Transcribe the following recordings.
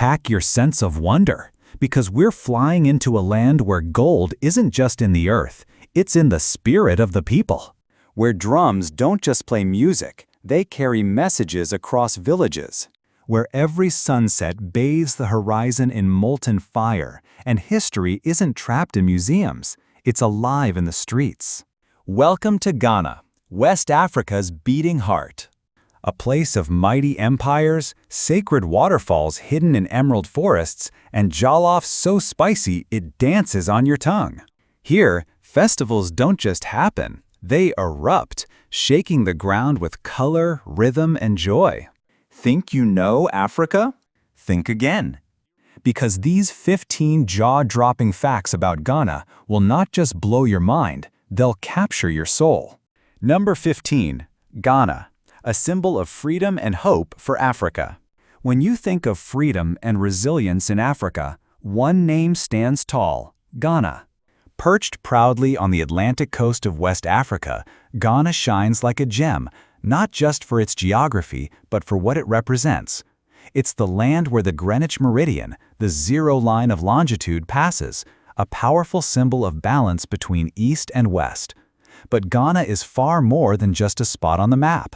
Pack your sense of wonder, because we're flying into a land where gold isn't just in the earth, it's in the spirit of the people. Where drums don't just play music, they carry messages across villages. Where every sunset bathes the horizon in molten fire, and history isn't trapped in museums, it's alive in the streets. Welcome to Ghana, West Africa's beating heart. A place of mighty empires, sacred waterfalls hidden in emerald forests, and jollof so spicy it dances on your tongue. Here, festivals don't just happen, they erupt, shaking the ground with color, rhythm, and joy. Think you know Africa? Think again. Because these 15 jaw-dropping facts about Ghana will not just blow your mind, they'll capture your soul. Number 15. Ghana, a symbol of freedom and hope for Africa. When you think of freedom and resilience in Africa, one name stands tall: Ghana. Perched proudly on the Atlantic coast of West Africa, Ghana shines like a gem, not just for its geography, but for what it represents. It's the land where the Greenwich Meridian, the zero line of longitude, passes, a powerful symbol of balance between East and West. But Ghana is far more than just a spot on the map.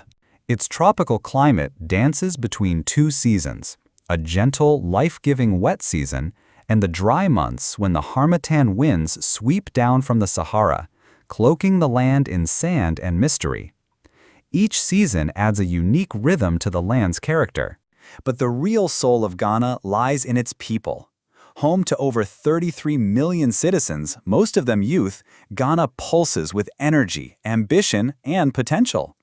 Its tropical climate dances between two seasons, a gentle, life-giving wet season and the dry months when the harmattan winds sweep down from the Sahara, cloaking the land in sand and mystery. Each season adds a unique rhythm to the land's character. But the real soul of Ghana lies in its people. Home to over 33 million citizens, most of them youth, Ghana pulses with energy, ambition, and potential.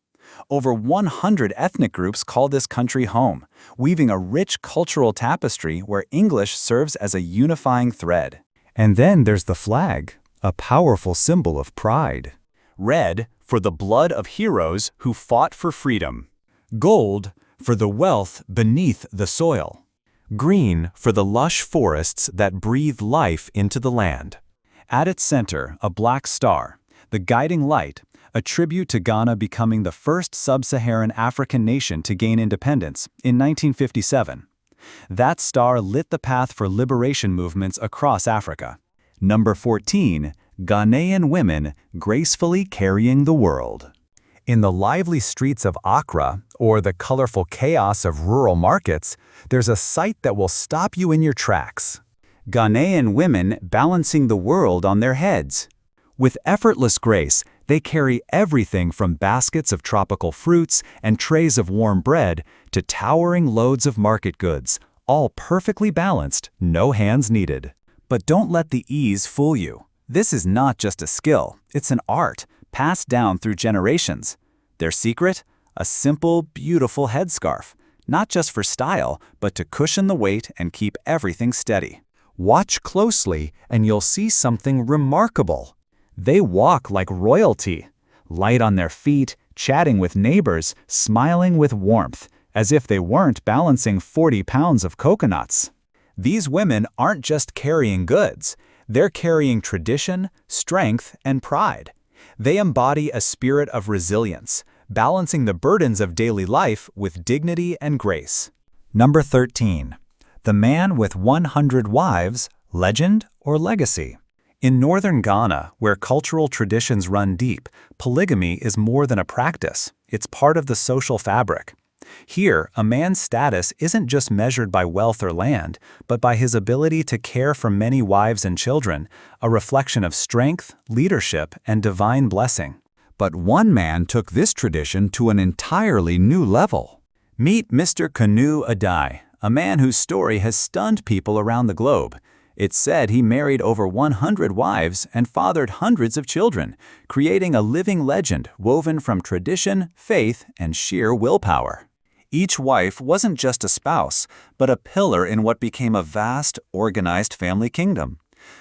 Over 100 ethnic groups call this country home, weaving a rich cultural tapestry where English serves as a unifying thread. And then there's the flag, a powerful symbol of pride. Red, for the blood of heroes who fought for freedom. Gold, for the wealth beneath the soil. Green, for the lush forests that breathe life into the land. At its center, a black star, the guiding light, a tribute to Ghana becoming the first sub-Saharan African nation to gain independence in 1957. That star lit the path for liberation movements across Africa. Number 14. Ghanaian women gracefully carrying the world. In the lively streets of Accra, or the colorful chaos of rural markets, there's a sight that will stop you in your tracks. Ghanaian women balancing the world on their heads. With effortless grace, they carry everything from baskets of tropical fruits and trays of warm bread to towering loads of market goods, all perfectly balanced, no hands needed. But don't let the ease fool you. This is not just a skill, it's an art, passed down through generations. Their secret? A simple, beautiful headscarf, not just for style, but to cushion the weight and keep everything steady. Watch closely and you'll see something remarkable. They walk like royalty, light on their feet, chatting with neighbors, smiling with warmth, as if they weren't balancing 40 pounds of coconuts. These women aren't just carrying goods, they're carrying tradition, strength, and pride. They embody a spirit of resilience, balancing the burdens of daily life with dignity and grace. Number 13. The man with 100 wives, legend or legacy? In northern Ghana, where cultural traditions run deep, polygamy is more than a practice. It's part of the social fabric. Here, a man's status isn't just measured by wealth or land, but by his ability to care for many wives and children, a reflection of strength, leadership, and divine blessing. But one man took this tradition to an entirely new level. Meet Mr. Kanu Adai, a man whose story has stunned people around the globe. It's said he married over 100 wives and fathered hundreds of children, creating a living legend woven from tradition, faith, and sheer willpower. Each wife wasn't just a spouse, but a pillar in what became a vast, organized family kingdom.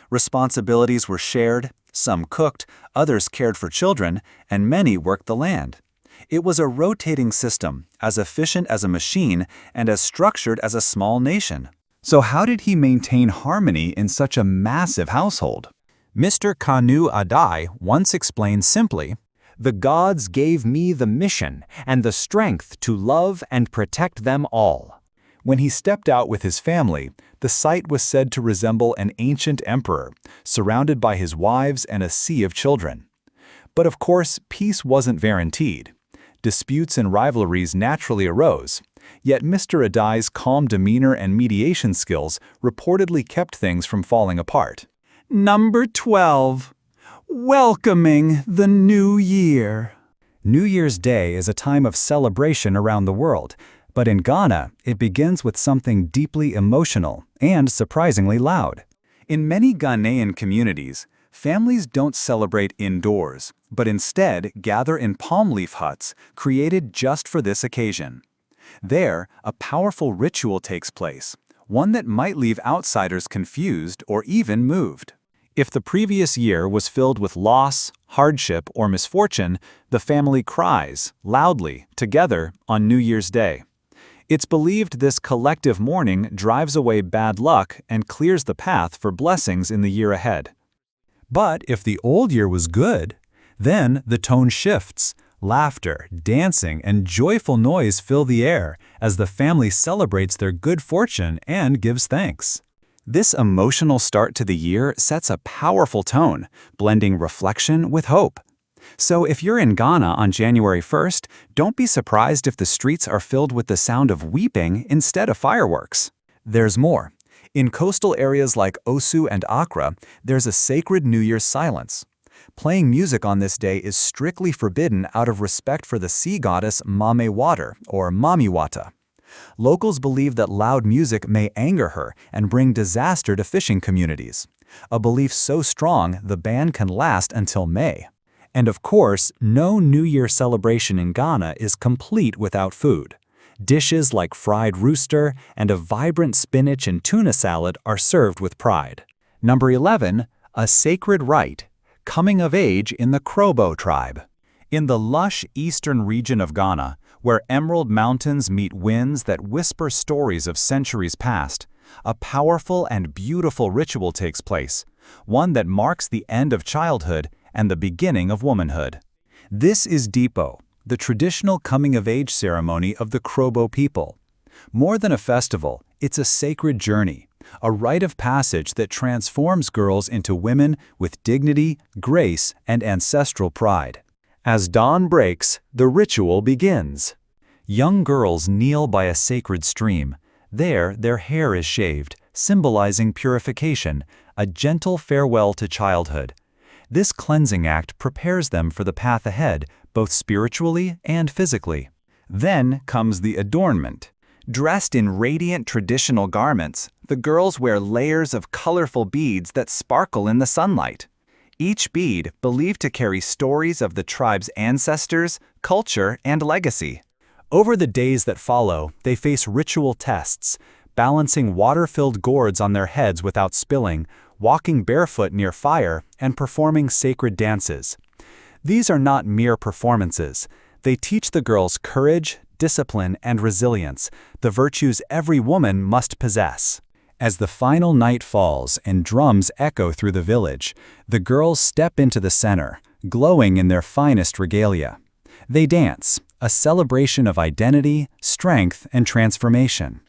Responsibilities were shared, some cooked, others cared for children, and many worked the land. It was a rotating system, as efficient as a machine and as structured as a small nation. So how did he maintain harmony in such a massive household? Mr. Kanu Adai once explained simply, "The gods gave me the mission and the strength to love and protect them all." When he stepped out with his family, the sight was said to resemble an ancient emperor, surrounded by his wives and a sea of children. But of course, peace wasn't guaranteed. Disputes and rivalries naturally arose, yet Mr. Adai's calm demeanor and mediation skills reportedly kept things from falling apart. Number 12. Welcoming the New Year. New Year's Day is a time of celebration around the world, but in Ghana, it begins with something deeply emotional and surprisingly loud. In many Ghanaian communities, families don't celebrate indoors, but instead gather in palm leaf huts created just for this occasion. There, a powerful ritual takes place, one that might leave outsiders confused or even moved. If the previous year was filled with loss, hardship, or misfortune, the family cries, loudly, together on New Year's Day. It's believed this collective mourning drives away bad luck and clears the path for blessings in the year ahead. But if the old year was good, then the tone shifts. Laughter, dancing, and joyful noise fill the air as the family celebrates their good fortune and gives thanks. This emotional start to the year sets a powerful tone, blending reflection with hope. So if you're in Ghana on January 1st, don't be surprised if the streets are filled with the sound of weeping instead of fireworks. There's more. In coastal areas like Osu and Accra, there's a sacred New Year's silence. Playing music on this day is strictly forbidden out of respect for the sea goddess Mame Water, or Mamiwata. Locals believe that loud music may anger her and bring disaster to fishing communities. A belief so strong the ban can last until May. And of course, no New Year celebration in Ghana is complete without food. Dishes like fried rooster and a vibrant spinach and tuna salad are served with pride. Number 11, a sacred rite, coming of age in the Krobo tribe. In the lush eastern region of Ghana, where emerald mountains meet winds that whisper stories of centuries past, a powerful and beautiful ritual takes place, one that marks the end of childhood and the beginning of womanhood. This is Dipo, the traditional coming-of-age ceremony of the Krobo people. More than a festival, it's a sacred journey, a rite of passage that transforms girls into women with dignity, grace, and ancestral pride. As dawn breaks, the ritual begins. Young girls kneel by a sacred stream. There, their hair is shaved, symbolizing purification, a gentle farewell to childhood. This cleansing act prepares them for the path ahead, both spiritually and physically. Then comes the adornment. Dressed in radiant traditional garments, the girls wear layers of colorful beads that sparkle in the sunlight. Each bead believed to carry stories of the tribe's ancestors, culture, and legacy. Over the days that follow, they face ritual tests, balancing water-filled gourds on their heads without spilling, walking barefoot near fire, and performing sacred dances. These are not mere performances. They teach the girls courage, discipline, and resilience, the virtues every woman must possess. As the final night falls and drums echo through the village, the girls step into the center, glowing in their finest regalia. They dance, a celebration of identity, strength, and transformation.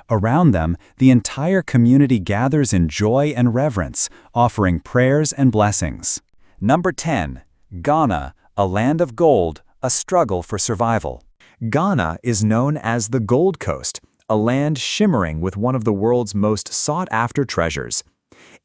Around them, the entire community gathers in joy and reverence, offering prayers and blessings. Number 10. Ghana, a land of gold, a struggle for survival. Ghana is known as the Gold Coast, a land shimmering with one of the world's most sought-after treasures.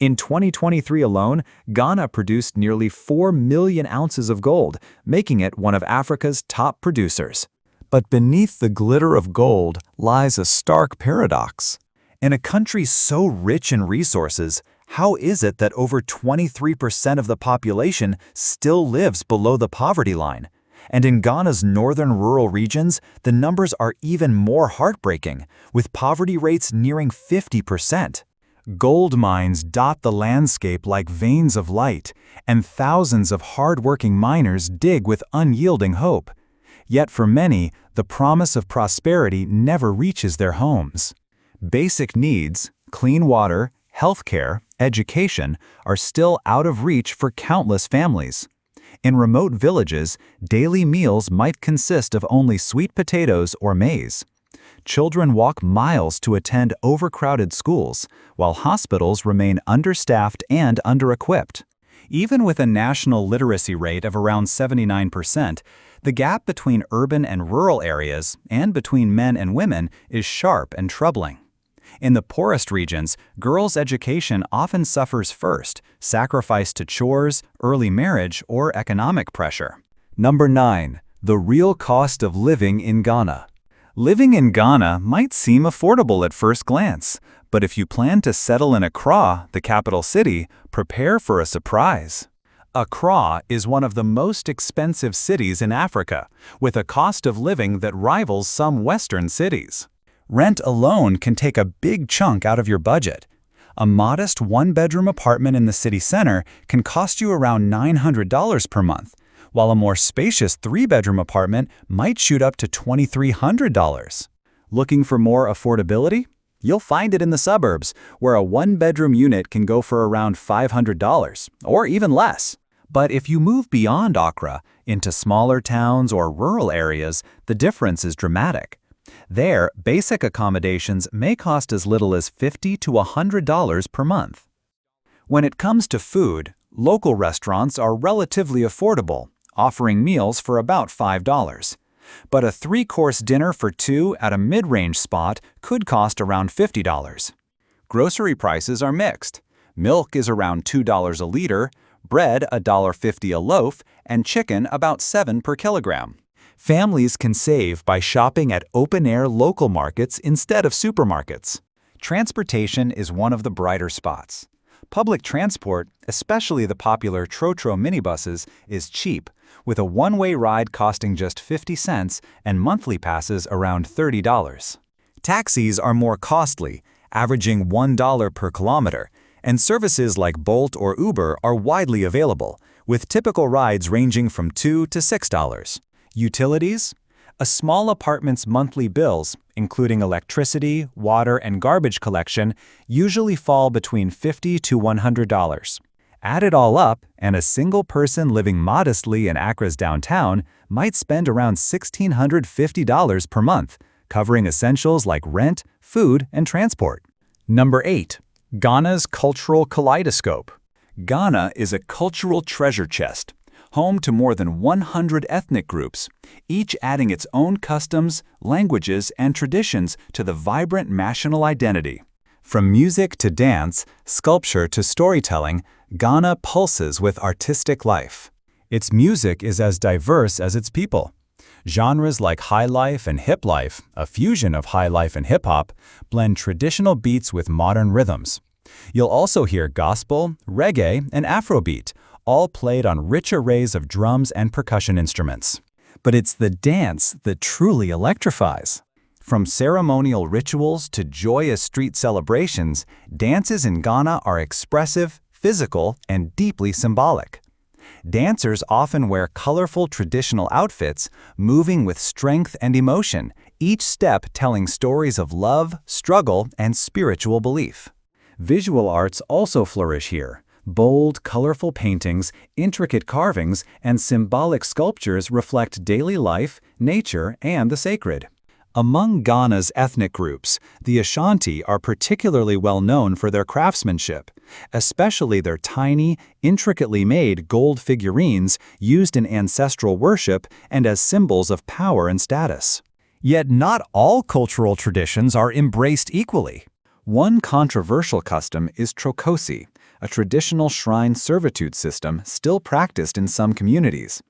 In 2023 alone, Ghana produced nearly 4 million ounces of gold, making it one of Africa's top producers. But beneath the glitter of gold lies a stark paradox. In a country so rich in resources, how is it that over 23% of the population still lives below the poverty line? And in Ghana's northern rural regions, the numbers are even more heartbreaking, with poverty rates nearing 50%. Gold mines dot the landscape like veins of light, and thousands of hard-working miners dig with unyielding hope. Yet for many, the promise of prosperity never reaches their homes. Basic needs, clean water, healthcare, education, are still out of reach for countless families. In remote villages, daily meals might consist of only sweet potatoes or maize. Children walk miles to attend overcrowded schools, while hospitals remain understaffed and under-equipped. Even with a national literacy rate of around 79%, the gap between urban and rural areas, and between men and women, is sharp and troubling. In the poorest regions, girls' education often suffers first, sacrificed to chores, early marriage, or economic pressure. Number 9. The real cost of living in Ghana. Living in Ghana might seem affordable at first glance, but if you plan to settle in Accra, the capital city, prepare for a surprise. Accra is one of the most expensive cities in Africa, with a cost of living that rivals some Western cities. Rent alone can take a big chunk out of your budget. A modest one-bedroom apartment in the city center can cost you around $900 per month, while a more spacious three-bedroom apartment might shoot up to $2,300. Looking for more affordability? You'll find it in the suburbs, where a one-bedroom unit can go for around $500, or even less. But if you move beyond Accra, into smaller towns or rural areas, the difference is dramatic. There, basic accommodations may cost as little as $50 to $100 per month. When it comes to food, local restaurants are relatively affordable, offering meals for about $5. But a 3-course dinner for two at a mid-range spot could cost around $50. Grocery prices are mixed. Milk is around $2 a liter, bread $1.50 a loaf, and chicken about $7 per kilogram. Families can save by shopping at open-air local markets instead of supermarkets. Transportation is one of the brighter spots. Public transport, especially the popular Trotro minibuses, is cheap, with a one-way ride costing just 50 cents and monthly passes around $30. Taxis are more costly, averaging $1 per kilometer, and services like Bolt or Uber are widely available, with typical rides ranging from $2 to $6. Utilities? A small apartment's monthly bills, including electricity, water, and garbage collection, usually fall between $50 to $100. Add it all up, and a single person living modestly in Accra's downtown might spend around $1,650 per month, covering essentials like rent, food, and transport. Number 8. Ghana's cultural kaleidoscope. Ghana is a cultural treasure chest, home to more than 100 ethnic groups, each adding its own customs, languages, and traditions to the vibrant national identity. From music to dance, sculpture to storytelling, Ghana pulses with artistic life. Its music is as diverse as its people. Genres like highlife and hiplife, a fusion of highlife and hip-hop, blend traditional beats with modern rhythms. You'll also hear gospel, reggae, and Afrobeat, all played on rich arrays of drums and percussion instruments. But it's the dance that truly electrifies. From ceremonial rituals to joyous street celebrations, dances in Ghana are expressive, physical, and deeply symbolic. Dancers often wear colorful traditional outfits, moving with strength and emotion, each step telling stories of love, struggle, and spiritual belief. Visual arts also flourish here. Bold, colorful paintings, intricate carvings, and symbolic sculptures reflect daily life, nature, and the sacred. Among Ghana's ethnic groups, the Ashanti are particularly well known for their craftsmanship, especially their tiny, intricately made gold figurines used in ancestral worship and as symbols of power and status. Yet not all cultural traditions are embraced equally. One controversial custom is trokosi, a traditional shrine servitude system still practiced in some communities.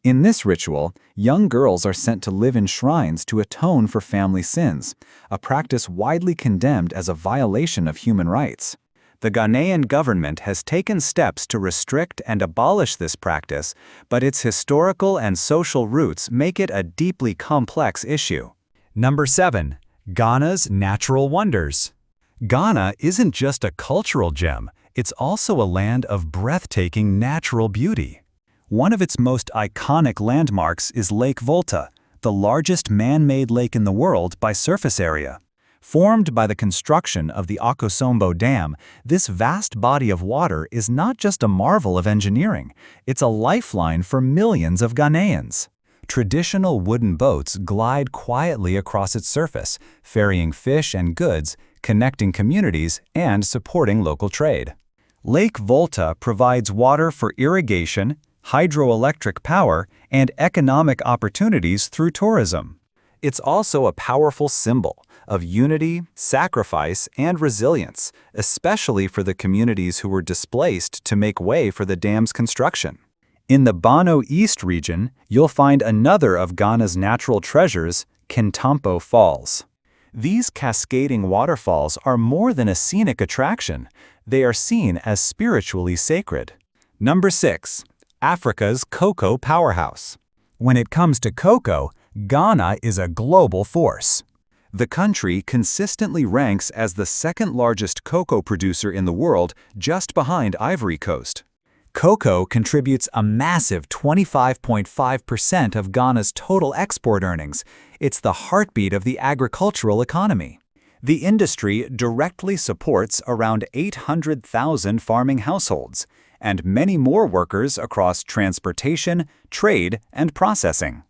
In this ritual, young girls are sent to live in shrines to atone for family sins, a practice widely condemned as a violation of human rights. The Ghanaian government has taken steps to restrict and abolish this practice, but its historical and social roots make it a deeply complex issue. Number 7. Ghana's natural wonders. Ghana isn't just a cultural gem, it's also a land of breathtaking natural beauty. One of its most iconic landmarks is Lake Volta, the largest man-made lake in the world by surface area. Formed by the construction of the Akosombo Dam, this vast body of water is not just a marvel of engineering, it's a lifeline for millions of Ghanaians. Traditional wooden boats glide quietly across its surface, ferrying fish and goods, connecting communities, and supporting local trade. Lake Volta provides water for irrigation, hydroelectric power, and economic opportunities through tourism. It's also a powerful symbol of unity, sacrifice, and resilience, especially for the communities who were displaced to make way for the dam's construction. In the Bono East region, you'll find another of Ghana's natural treasures, Kintampo Falls. These cascading waterfalls are more than a scenic attraction. They are seen as spiritually sacred. Number 6. Africa's cocoa powerhouse. When it comes to cocoa, Ghana is a global force. The country consistently ranks as the second largest cocoa producer in the world, just behind Ivory Coast. Cocoa contributes a massive 25.5% of Ghana's total export earnings. It's the heartbeat of the agricultural economy. The industry directly supports around 800,000 farming households, and many more workers across transportation, trade, and processing.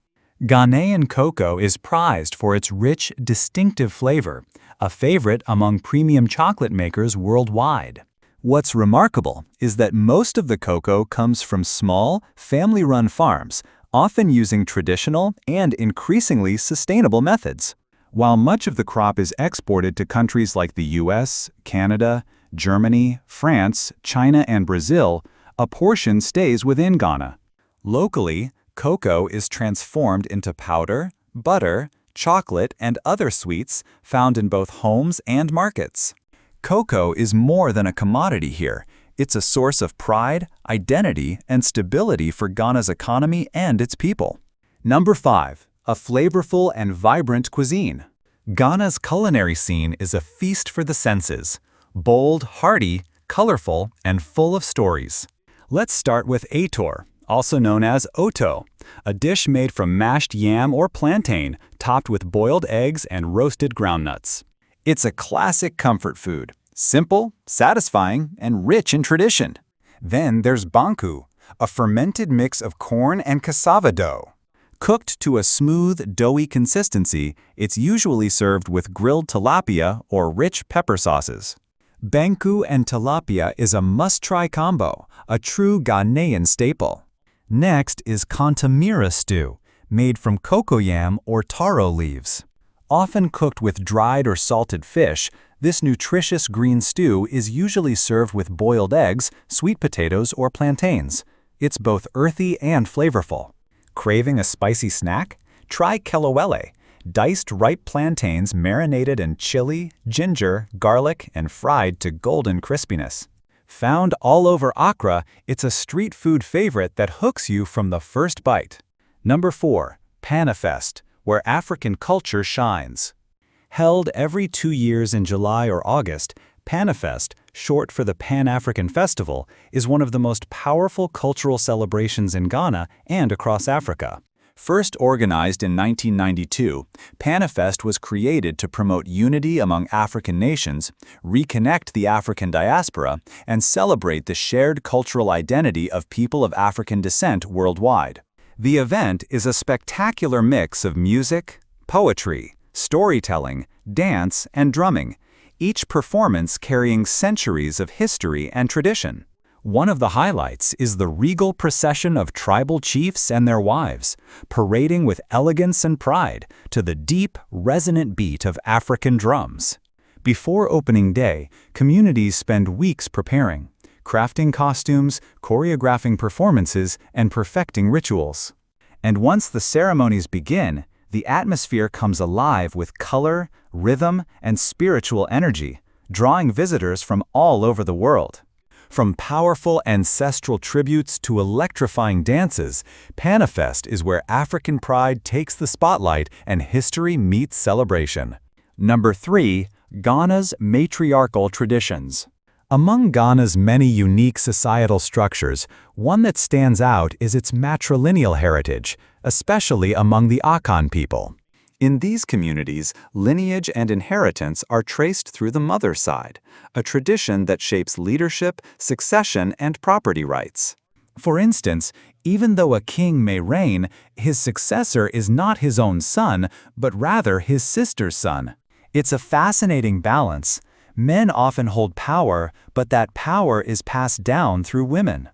Ghanaian cocoa is prized for its rich, distinctive flavor, a favorite among premium chocolate makers worldwide. What's remarkable is that most of the cocoa comes from small, family-run farms, often using traditional and increasingly sustainable methods. While much of the crop is exported to countries like the US, Canada, Germany, France, China, and Brazil, a portion stays within Ghana. Locally, cocoa is transformed into powder, butter, chocolate, and other sweets found in both homes and markets. Cocoa is more than a commodity here. It's a source of pride, identity, and stability for Ghana's economy and its people. Number 5. A flavorful and vibrant cuisine. Ghana's culinary scene is a feast for the senses. Bold, hearty, colorful, and full of stories. Let's start with ator, also known as oto, a dish made from mashed yam or plantain, topped with boiled eggs and roasted groundnuts. It's a classic comfort food, simple, satisfying, and rich in tradition. Then there's banku, a fermented mix of corn and cassava dough. Cooked to a smooth, doughy consistency, it's usually served with grilled tilapia or rich pepper sauces. Banku and tilapia is a must-try combo, a true Ghanaian staple. Next is kantamira stew, made from cocoyam or taro leaves. Often cooked with dried or salted fish, this nutritious green stew is usually served with boiled eggs, sweet potatoes, or plantains. It's both earthy and flavorful. Craving a spicy snack? Try kelewele, diced ripe plantains marinated in chili, ginger, garlic, and fried to golden crispiness. Found all over Accra, it's a street food favorite that hooks you from the first bite. Number 4. Panafest, where African culture shines. Held every 2 years in July or August, Panafest, short for the Pan-African Festival, is one of the most powerful cultural celebrations in Ghana and across Africa. First organized in 1992, Panafest was created to promote unity among African nations, reconnect the African diaspora, and celebrate the shared cultural identity of people of African descent worldwide. The event is a spectacular mix of music, poetry, storytelling, dance, and drumming, each performance carrying centuries of history and tradition. One of the highlights is the regal procession of tribal chiefs and their wives, parading with elegance and pride to the deep, resonant beat of African drums. Before opening day, communities spend weeks preparing, crafting costumes, choreographing performances, and perfecting rituals. And once the ceremonies begin, the atmosphere comes alive with color, rhythm, and spiritual energy, drawing visitors from all over the world. From powerful ancestral tributes to electrifying dances, Panafest is where African pride takes the spotlight and history meets celebration. Number 3. Ghana's matriarchal traditions. Among Ghana's many unique societal structures, one that stands out is its matrilineal heritage, especially among the Akan people. In these communities, lineage and inheritance are traced through the mother's side, a tradition that shapes leadership, succession, and property rights. For instance, Even though a king may reign, his successor is not his own son, but rather his sister's son. It's a fascinating balance. Men often hold power, but that power is passed down through women.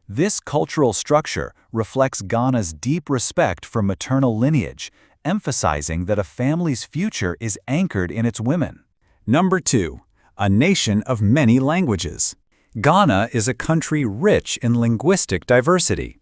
This cultural structure reflects Ghana's deep respect for maternal lineage, emphasizing that a family's future is anchored in its women. Number 2. A nation of many languages. Ghana is a country rich in linguistic diversity.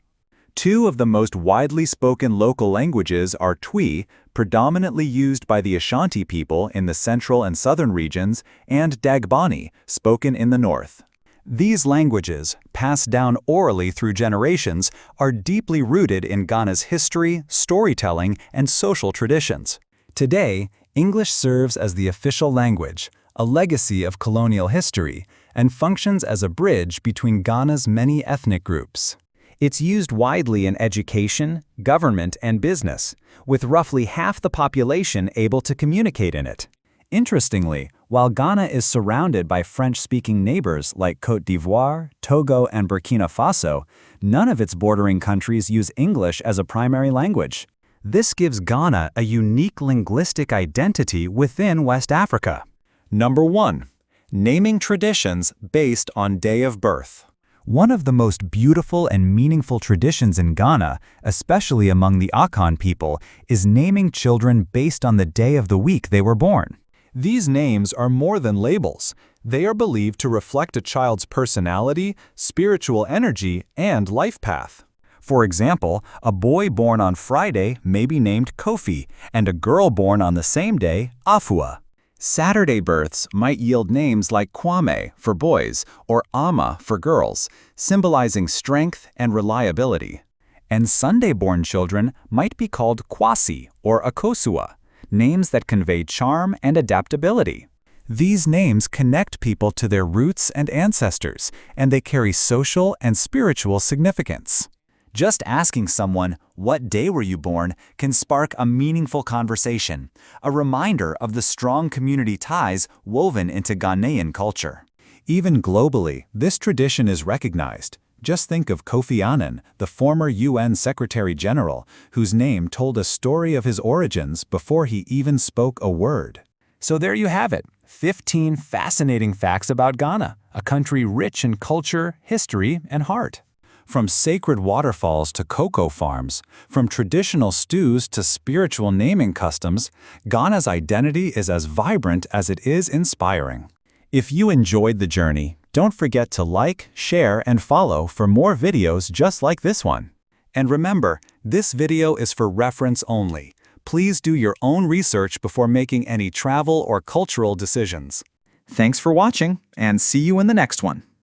Two of the most widely spoken local languages are Twi, predominantly used by the Ashanti people in the central and southern regions, and Dagbani, spoken in the north. These languages, passed down orally through generations, are deeply rooted in Ghana's history, storytelling, and social traditions. Today, English serves as the official language, a legacy of colonial history, and functions as a bridge between Ghana's many ethnic groups. It's used widely in education, government, and business, with roughly half the population able to communicate in it. Interestingly, while Ghana is surrounded by French-speaking neighbors like Côte d'Ivoire, Togo, and Burkina Faso, none of its bordering countries use English as a primary language. This gives Ghana a unique linguistic identity within West Africa. Number 1. Naming traditions based on day of birth. One of the most beautiful and meaningful traditions in Ghana, especially among the Akan people, is naming children based on the day of the week they were born. These names are more than labels. They are believed to reflect a child's personality, spiritual energy, and life path. For example, a boy born on Friday may be named Kofi, and a girl born on the same day, Afua. Saturday births might yield names like Kwame for boys or Ama for girls, symbolizing strength and reliability. And Sunday-born children might be called Kwasi or Akosua, names that convey charm and adaptability. These names connect people to their roots and ancestors, and they carry social and spiritual significance. Just asking someone, "What day were you born?" can spark a meaningful conversation, a reminder of the strong community ties woven into Ghanaian culture. Even globally, this tradition is recognized. Just think of Kofi Annan, the former UN Secretary General, whose name told a story of his origins before he even spoke a word. So there you have it, 15 fascinating facts about Ghana, a country rich in culture, history, and heart. From sacred waterfalls to cocoa farms, from traditional stews to spiritual naming customs, Ghana's identity is as vibrant as it is inspiring. If you enjoyed the journey, don't forget to like, share, and follow for more videos just like this one. And remember, this video is for reference only. Please do your own research before making any travel or cultural decisions. Thanks for watching, and see you in the next one.